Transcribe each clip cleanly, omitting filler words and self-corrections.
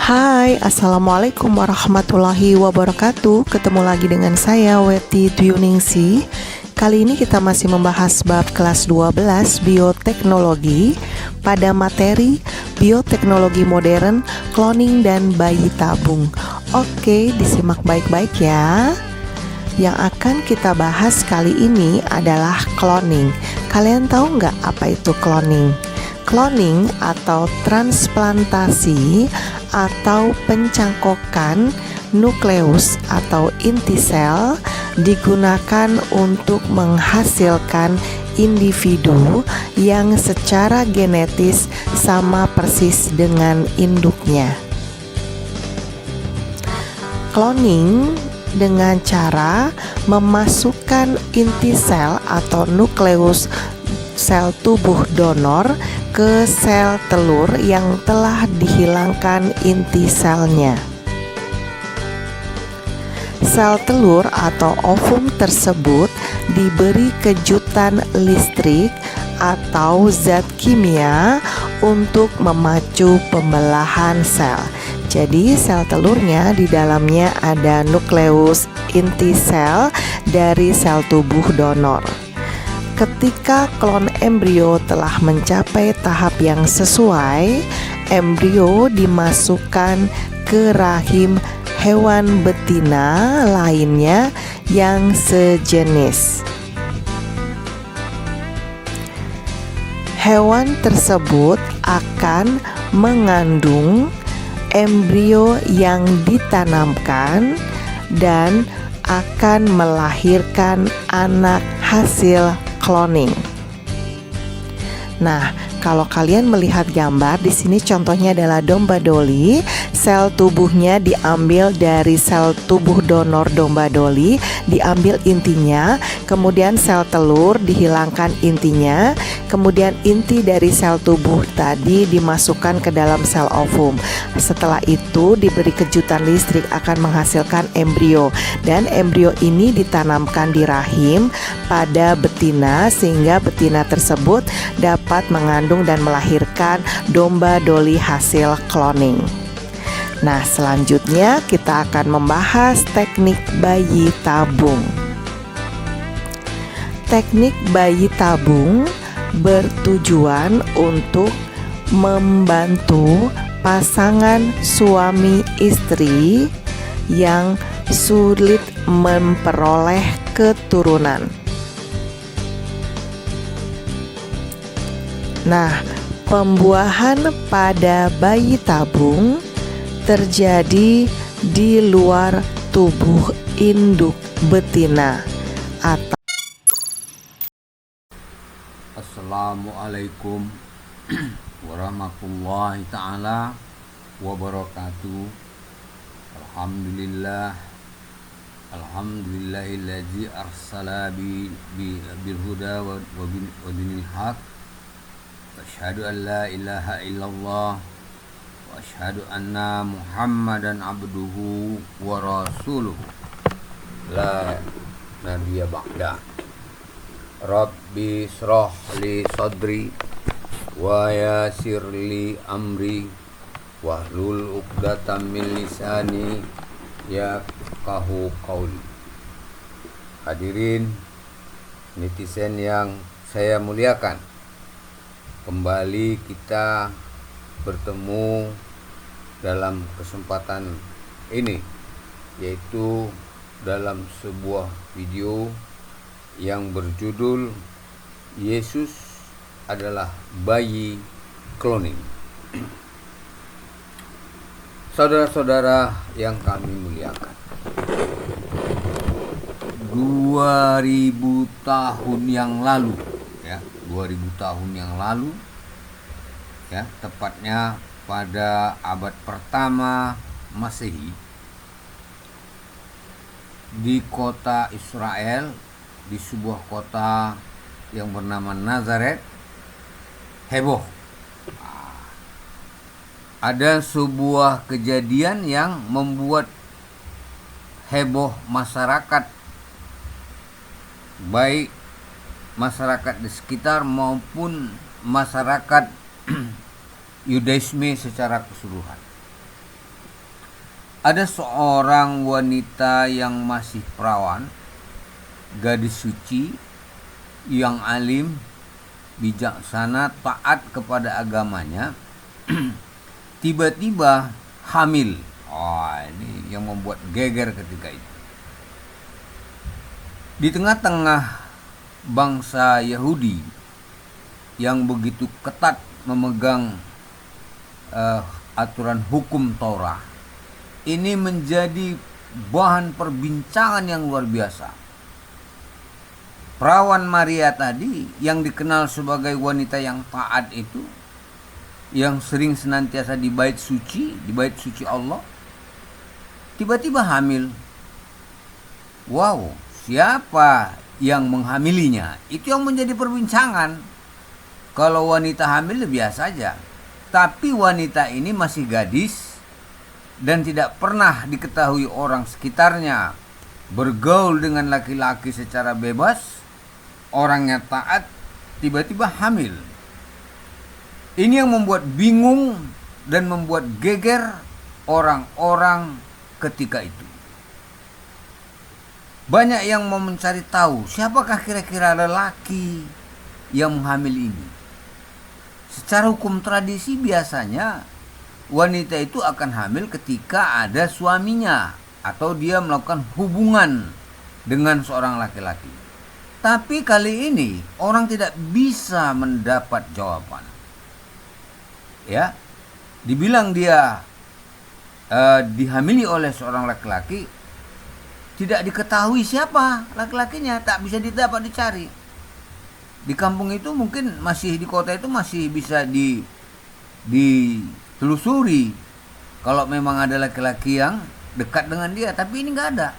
Hai, Assalamualaikum warahmatullahi wabarakatuh. Ketemu lagi dengan saya, Weti Dwiningsih. Kali ini kita masih membahas bab kelas 12 bioteknologi pada materi bioteknologi modern, cloning dan bayi tabung. Oke, disimak baik-baik ya. Yang akan kita bahas kali ini adalah cloning. Kalian tahu nggak apa itu cloning? Cloning atau transplantasi atau pencangkokan nukleus atau inti sel digunakan untuk menghasilkan individu yang secara genetis sama persis dengan induknya. Cloning dengan cara memasukkan inti sel atau nukleus sel tubuh donor ke sel telur yang telah dihilangkan inti selnya. Sel telur atau ovum tersebut diberi kejutan listrik atau zat kimia untuk memacu pembelahan sel. Jadi sel telurnya di dalamnya ada nukleus inti sel dari sel tubuh donor. Ketika klon embrio telah mencapai tahap yang sesuai, embrio dimasukkan ke rahim hewan betina lainnya yang sejenis. Hewan tersebut akan mengandung embrio yang ditanamkan dan akan melahirkan anak hasil cloning. Nah, kalau kalian melihat gambar di sini contohnya adalah domba doli. Sel tubuhnya diambil dari sel tubuh donor domba doli, diambil intinya, kemudian sel telur dihilangkan intinya, kemudian inti dari sel tubuh tadi dimasukkan ke dalam sel ovum. Setelah itu diberi kejutan listrik akan menghasilkan embrio, dan embrio ini ditanamkan di rahim pada betina sehingga betina tersebut dapat mengandung dan melahirkan domba doli hasil cloning. Nah, selanjutnya kita akan membahas teknik bayi tabung. Teknik bayi tabung bertujuan untuk membantu pasangan suami istri yang sulit memperoleh keturunan. Nah, pembuahan pada bayi tabung terjadi di luar tubuh induk betina atau. Assalamualaikum warahmatullahi ta'ala wabarakatuh. Alhamdulillahilladzi arsala bil huda wa dinil haq. Asyhadu an la ilaha illallah wa asyhadu anna Muhammadan abduhu wa rasuluhu la nabiyya ba'da. Rabbi shrah li sadri wa yassir li amri wahlul 'uqdatam min lisani yafqahu qauli. Hadirin netizen yang saya muliakan, kembali kita bertemu dalam kesempatan ini, yaitu dalam sebuah video yang berjudul Yesus adalah bayi cloning. Saudara-saudara yang kami muliakan, 2000 tahun yang lalu, 2000 tahun yang lalu, tepatnya pada abad pertama Masehi, di kota Israel, di sebuah kota yang bernama Nazaret, heboh. Ada sebuah kejadian yang membuat heboh masyarakat, baik masyarakat di sekitar maupun masyarakat Yudaisme secara keseluruhan. Ada seorang wanita yang masih perawan, gadis suci, yang alim, bijaksana, taat kepada agamanya, tiba-tiba hamil. Ini yang membuat geger ketika itu. Di tengah-tengah bangsa Yahudi yang begitu ketat memegang aturan hukum Taurat, ini menjadi bahan perbincangan yang luar biasa. Perawan Maria tadi yang dikenal sebagai wanita yang taat itu, yang sering senantiasa di bait suci Allah, tiba-tiba hamil. Wow, siapa yang menghamilinya? Itu yang menjadi perbincangan. Kalau wanita hamil biasa saja, tapi wanita ini masih gadis dan tidak pernah diketahui orang sekitarnya bergaul dengan laki-laki secara bebas, orangnya taat, tiba-tiba hamil. Ini yang membuat bingung dan membuat geger orang-orang ketika itu. Banyak yang mau mencari tahu siapakah kira-kira lelaki yang menghamil ini. Secara hukum tradisi biasanya wanita itu akan hamil ketika ada suaminya atau dia melakukan hubungan dengan seorang laki-laki. Tapi kali ini orang tidak bisa mendapat jawaban. Ya, dibilang dia dihamili oleh seorang laki-laki, tidak diketahui siapa laki-lakinya, tak bisa dicari. Di kampung itu mungkin masih, di kota itu masih bisa ditelusuri kalau memang ada laki-laki yang dekat dengan dia, tapi ini nggak ada.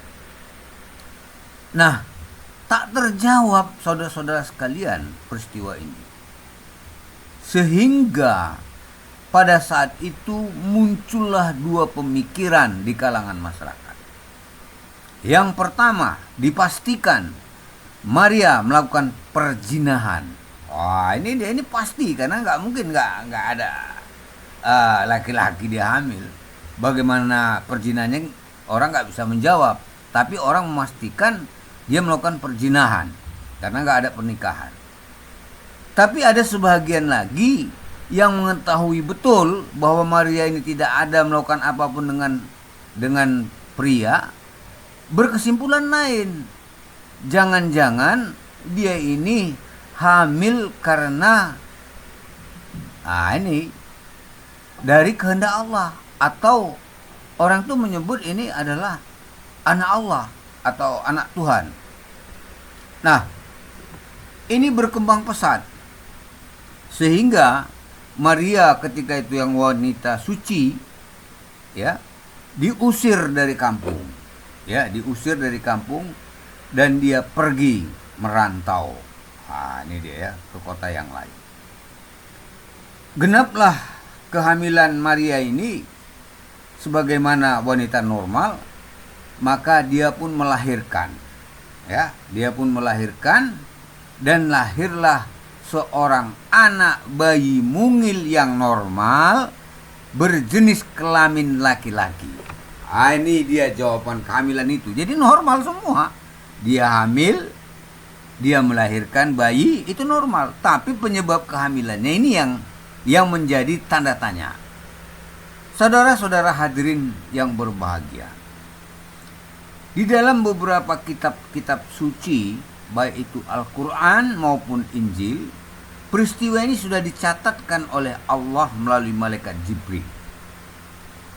Nah, tak terjawab saudara-saudara sekalian peristiwa ini, sehingga pada saat itu muncullah dua pemikiran di kalangan masyarakat. Yang pertama, dipastikan Maria melakukan perzinahan. Ini pasti, karena nggak mungkin nggak ada laki-laki dia hamil. Bagaimana perzinahannya orang nggak bisa menjawab, tapi orang memastikan dia melakukan perzinahan karena nggak ada pernikahan. Tapi ada sebagian lagi yang mengetahui betul bahwa Maria ini tidak ada melakukan apapun dengan pria, berkesimpulan lain. Jangan-jangan dia ini hamil karena ini dari kehendak Allah, atau orang tuh menyebut ini adalah anak Allah atau anak Tuhan. Nah, ini berkembang pesat sehingga Maria ketika itu yang wanita suci, ya, diusir dari kampung. Ya, diusir dari kampung dan dia pergi merantau. Ini dia ya, ke kota yang lain. Genaplah kehamilan Maria ini sebagaimana wanita normal, maka dia pun melahirkan. Ya, dia pun melahirkan dan lahirlah seorang anak bayi mungil yang normal berjenis kelamin laki-laki. Ini dia jawaban kehamilan itu. Jadi normal semua. Dia hamil, dia melahirkan bayi, itu normal. Tapi penyebab kehamilannya ini yang menjadi tanda tanya. Saudara-saudara hadirin yang berbahagia, di dalam beberapa kitab-kitab suci, baik itu Al-Quran maupun Injil, peristiwa ini sudah dicatatkan oleh Allah melalui malaikat Jibril.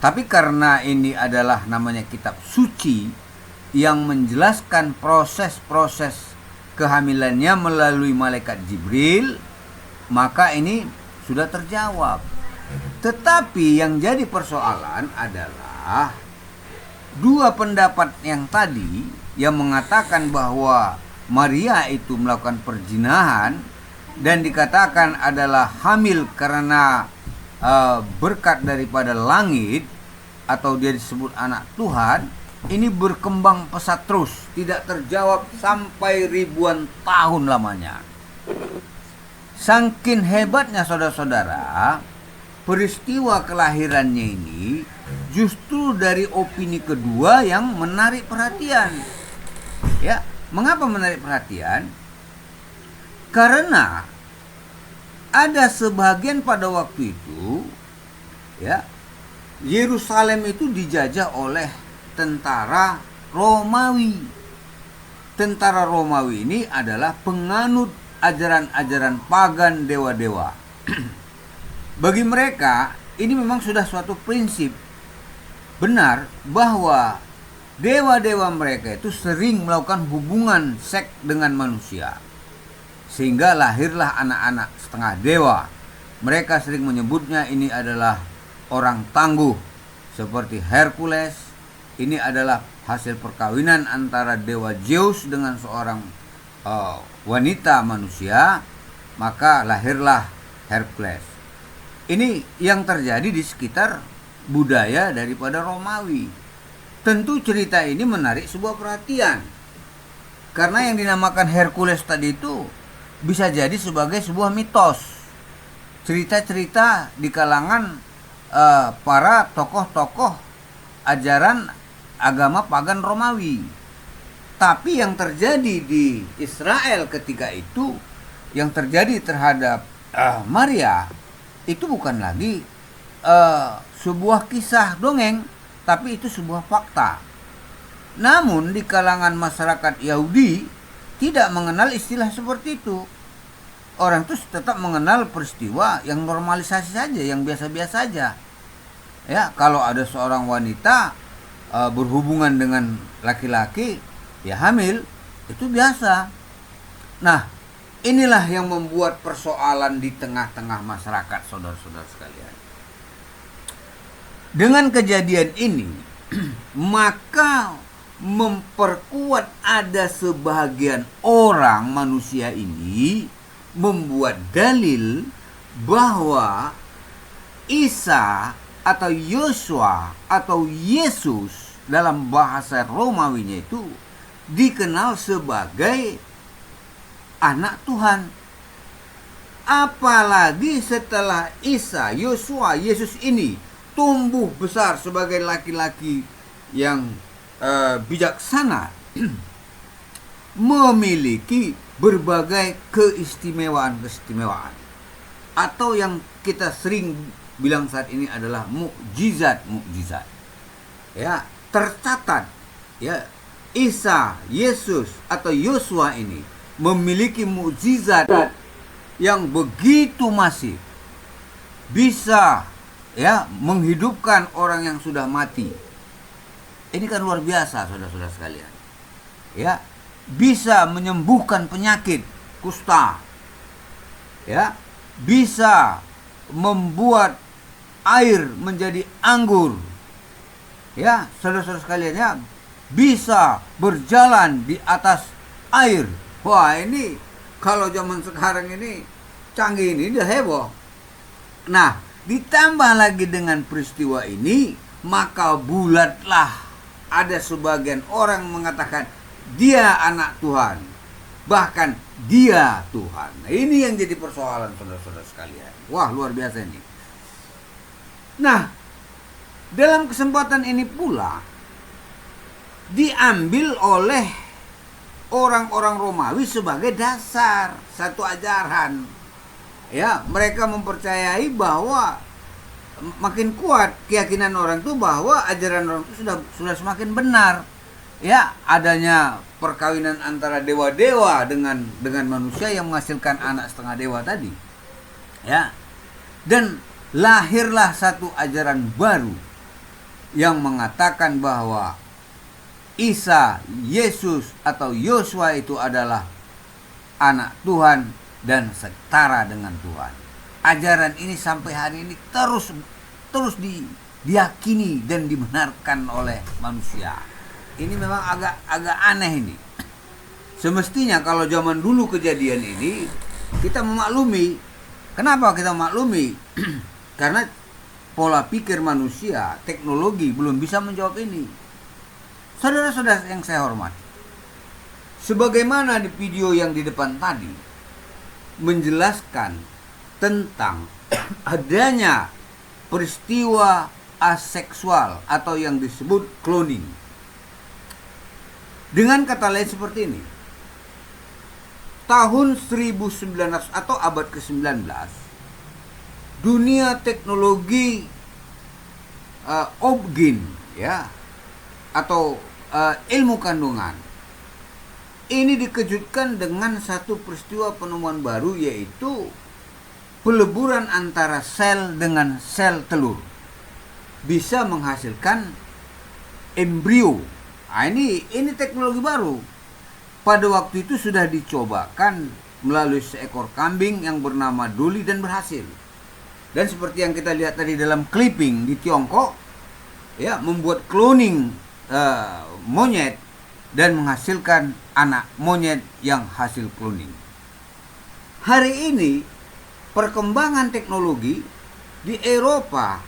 Tapi karena ini adalah namanya kitab suci yang menjelaskan proses-proses kehamilannya melalui malaikat Jibril, maka ini sudah terjawab. Tetapi yang jadi persoalan adalah dua pendapat yang tadi yang mengatakan bahwa Maria itu melakukan perzinahan dan dikatakan adalah hamil karena berkat daripada langit atau dia disebut anak Tuhan. Ini berkembang pesat terus, tidak terjawab sampai ribuan tahun lamanya. Saking hebatnya saudara-saudara, peristiwa kelahirannya ini justru dari opini kedua yang menarik perhatian. Ya, mengapa menarik perhatian? Karena ada sebagian pada waktu itu, ya, Yerusalem itu dijajah oleh tentara Romawi. Tentara Romawi ini adalah penganut ajaran-ajaran pagan dewa-dewa. Bagi mereka, ini memang sudah suatu prinsip benar bahwa dewa-dewa mereka itu sering melakukan hubungan seks dengan manusia. Sehingga lahirlah anak-anak setengah dewa. Mereka sering menyebutnya ini adalah orang tangguh. Seperti Hercules, ini adalah hasil perkawinan antara dewa Zeus dengan seorang wanita manusia. Maka lahirlah Hercules. Ini yang terjadi di sekitar budaya daripada Romawi. Tentu cerita ini menarik sebuah perhatian. Karena yang dinamakan Hercules tadi itu bisa jadi sebagai sebuah mitos. Cerita-cerita di kalangan para tokoh-tokoh ajaran agama pagan Romawi. Tapi yang terjadi di Israel ketika itu, yang terjadi terhadap Maria, itu bukan lagi sebuah kisah dongeng, tapi itu sebuah fakta. Namun di kalangan masyarakat Yahudi tidak mengenal istilah seperti itu. Orang itu tetap mengenal peristiwa yang normalisasi saja, yang biasa-biasa saja. Ya, kalau ada seorang wanita berhubungan dengan laki-laki, ya hamil, itu biasa. Nah, inilah yang membuat persoalan di tengah-tengah masyarakat, saudara-saudara sekalian. Dengan kejadian ini, maka memperkuat ada sebagian orang manusia ini membuat dalil bahwa Isa atau Yosua atau Yesus dalam bahasa Romawinya itu dikenal sebagai anak Tuhan. Apalagi setelah Isa, Yosua, Yesus ini tumbuh besar sebagai laki-laki yang bijaksana, memiliki berbagai keistimewaan-keistimewaan, atau yang kita sering bilang saat ini adalah mukjizat-mukjizat. Ya, tercatat ya, Isa, Yesus atau Yosua ini memiliki mukjizat yang begitu masif, bisa ya menghidupkan orang yang sudah mati. Ini kan luar biasa, saudara-saudara sekalian. Ya, bisa menyembuhkan penyakit kusta. Ya, bisa membuat air menjadi anggur. Ya, saudara-saudara sekalian, ya, bisa berjalan di atas air. Wah, ini kalau zaman sekarang ini canggih, ini udah heboh. Nah, ditambah lagi dengan peristiwa ini, maka bulatlah ada sebagian orang mengatakan dia anak Tuhan, bahkan dia Tuhan. Nah, ini yang jadi persoalan, saudara-saudara sekalian. Wah, luar biasa ini. Nah, dalam kesempatan ini pula diambil oleh orang-orang Romawi sebagai dasar satu ajaran. Ya, mereka mempercayai bahwa makin kuat keyakinan orang itu bahwa ajaran orang itu sudah semakin benar. Ya, adanya perkawinan antara dewa-dewa dengan manusia yang menghasilkan anak setengah dewa tadi. Ya. Dan lahirlah satu ajaran baru yang mengatakan bahwa Isa, Yesus atau Yosua itu adalah anak Tuhan dan setara dengan Tuhan. Ajaran ini sampai hari ini terus diyakini dan dibenarkan oleh manusia. Ini memang agak aneh ini. Semestinya kalau zaman dulu kejadian ini kita memaklumi. Kenapa kita memaklumi? Karena pola pikir manusia, teknologi belum bisa menjawab ini. Saudara-saudara yang saya hormati, sebagaimana di video yang di depan tadi menjelaskan tentang adanya peristiwa aseksual atau yang disebut cloning. Dengan kata lain seperti ini, tahun 1900 atau abad ke-19, dunia teknologi obgyn ya atau ilmu kandungan ini dikejutkan dengan satu peristiwa penemuan baru, yaitu peleburan antara sel dengan sel telur bisa menghasilkan embrio. Nah, ini teknologi baru. Pada waktu itu sudah dicobakan melalui seekor kambing yang bernama Dolly dan berhasil. Dan seperti yang kita lihat tadi dalam clipping di Tiongkok, ya, membuat cloning monyet dan menghasilkan anak monyet yang hasil cloning. Hari ini perkembangan teknologi di Eropa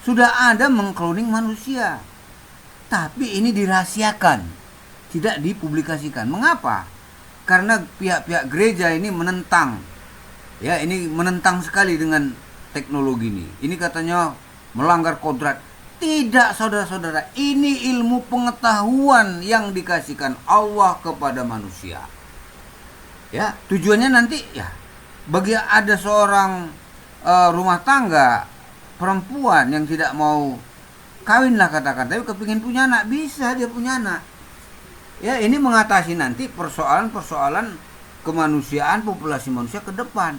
sudah ada mengkloning manusia, tapi ini dirahasiakan, tidak dipublikasikan. Mengapa? Karena pihak-pihak gereja ini menentang, ya, ini menentang sekali dengan teknologi ini. Ini katanya melanggar kodrat. Tidak, saudara-saudara, ini ilmu pengetahuan yang dikasihkan Allah kepada manusia. Ya, tujuannya nanti ya bagi ada seorang rumah tangga perempuan yang tidak mau kawin lah katakan, tapi kepingin punya anak, bisa dia punya anak. Ya, ini mengatasi nanti persoalan-persoalan kemanusiaan, populasi manusia ke depan.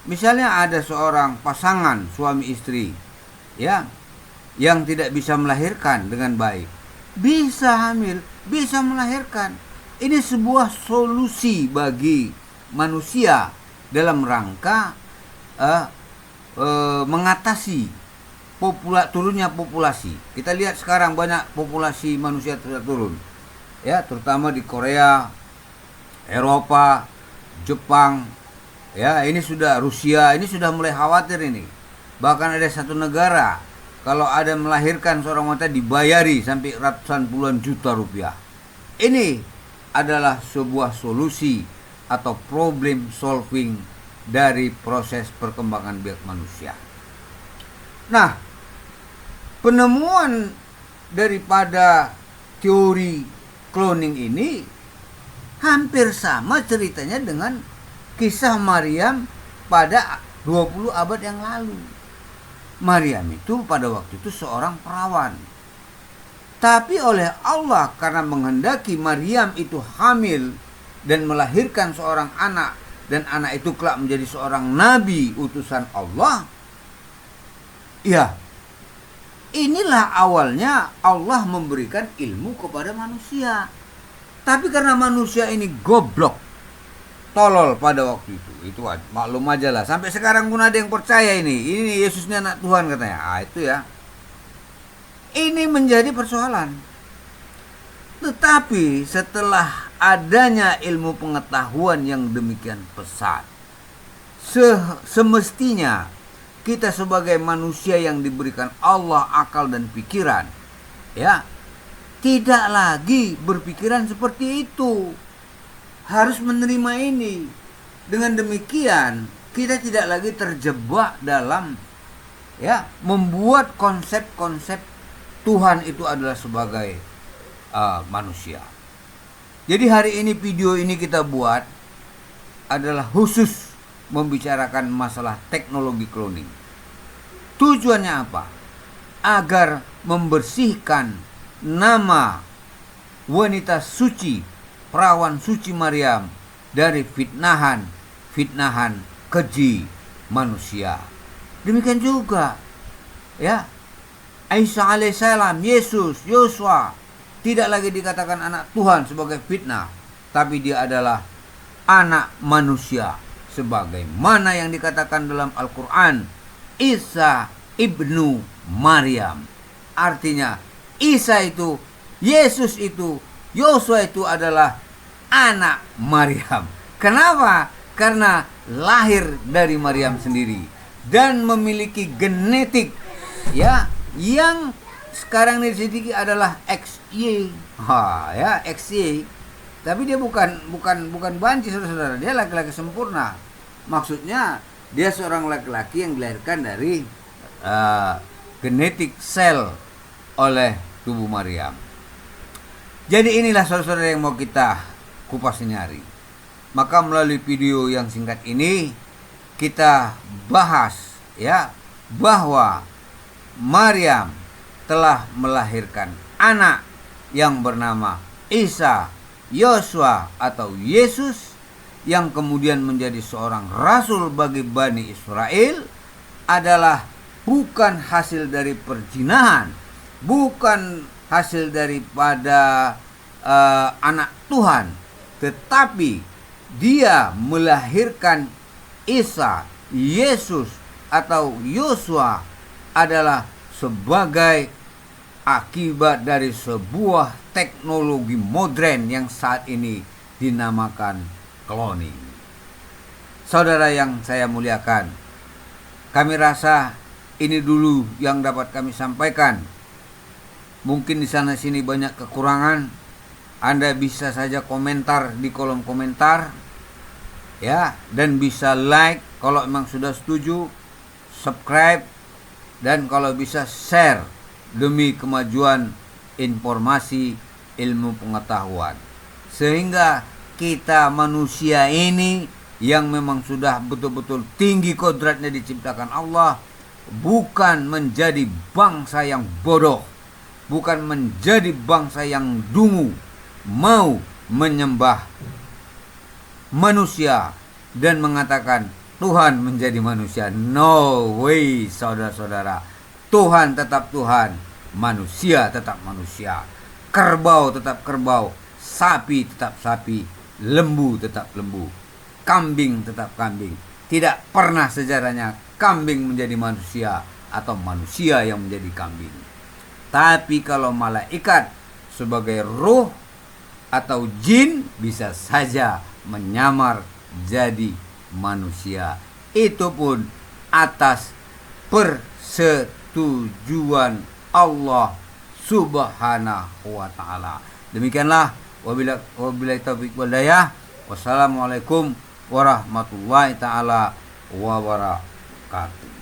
Misalnya ada seorang pasangan suami istri, ya, yang tidak bisa melahirkan dengan baik, bisa hamil, bisa melahirkan. Ini sebuah solusi bagi manusia dalam rangka mengatasi turunnya populasi. Kita lihat sekarang banyak populasi manusia tidak turun, ya, terutama di Korea, Eropa, Jepang, ya, ini sudah Rusia, ini sudah mulai khawatir ini. Bahkan ada satu negara kalau ada melahirkan seorang wanita dibayari sampai ratusan puluhan juta rupiah. Ini adalah sebuah solusi atau problem solving dari proses perkembangan biak manusia. Nah, penemuan daripada teori cloning ini hampir sama ceritanya dengan kisah Maryam pada 20 abad yang lalu. Maryam itu pada waktu itu seorang perawan. Tapi oleh Allah, karena menghendaki Maryam itu hamil dan melahirkan seorang anak, dan anak itu kelak menjadi seorang nabi utusan Allah. Ya, inilah awalnya Allah memberikan ilmu kepada manusia. Tapi karena manusia ini goblok, tolol pada waktu itu maklum aja lah. Sampai sekarang pun ada yang percaya ini Yesus ini anak Tuhan katanya. Itu ya, ini menjadi persoalan. Tetapi setelah adanya ilmu pengetahuan yang demikian pesat, semestinya kita sebagai manusia yang diberikan Allah akal dan pikiran, ya, tidak lagi berpikiran seperti itu. Harus menerima ini. Dengan demikian kita tidak lagi terjebak dalam, ya, membuat konsep-konsep Tuhan itu adalah sebagai manusia. Jadi hari ini video ini kita buat adalah khusus membicarakan masalah teknologi cloning. Tujuannya apa? Agar membersihkan nama wanita suci, perawan suci Maryam, dari fitnahan keji manusia. Demikian juga, ya, Isa alaihissalam, Yesus, Yosua tidak lagi dikatakan anak Tuhan sebagai fitnah, tapi dia adalah anak manusia sebagaimana yang dikatakan dalam Al-Quran, Isa ibnu Maryam. Artinya Isa itu, Yesus itu, Yosua itu adalah anak Maryam. Kenapa? Karena lahir dari Maryam sendiri dan memiliki genetik, ya, yang sekarang ini sedikit adalah XY. Ya, XY. Tapi dia bukan banci, saudara-saudara. Dia laki-laki sempurna. Maksudnya dia seorang laki-laki yang dilahirkan dari genetik sel oleh tubuh Maryam. Jadi inilah saudara-saudara yang mau kita kupas ini hari. Maka melalui video yang singkat ini kita bahas ya bahwa Maryam telah melahirkan anak yang bernama Isa, Yosua atau Yesus, yang kemudian menjadi seorang rasul bagi Bani Israel, adalah bukan hasil dari perzinahan, bukan hasil daripada anak Tuhan, tetapi dia melahirkan Isa, Yesus atau Yosua adalah sebagai akibat dari sebuah teknologi modern yang saat ini dinamakan cloning. Saudara yang saya muliakan, kami rasa ini dulu yang dapat kami sampaikan. Mungkin di sana sini banyak kekurangan. Anda bisa saja komentar di kolom komentar ya, dan bisa like kalau memang sudah setuju, subscribe, dan kalau bisa share demi kemajuan informasi ilmu pengetahuan, sehingga kita manusia ini yang memang sudah betul-betul tinggi kodratnya diciptakan Allah, bukan menjadi bangsa yang bodoh, bukan menjadi bangsa yang dungu, mau menyembah manusia dan mengatakan Tuhan menjadi manusia. No way, saudara-saudara. Tuhan tetap Tuhan, manusia tetap manusia, kerbau tetap kerbau, sapi tetap sapi, lembu tetap lembu, kambing tetap kambing. Tidak pernah sejarahnya kambing menjadi manusia atau manusia yang menjadi kambing. Tapi kalau malaikat sebagai ruh atau jin bisa saja menyamar jadi manusia. Itu pun atas persetujuan Allah Subhanahu wa taala. Demikianlah, wabillahi taufiq wal hidayah. Wassalamualaikum warahmatullahi taala wabarakatuh.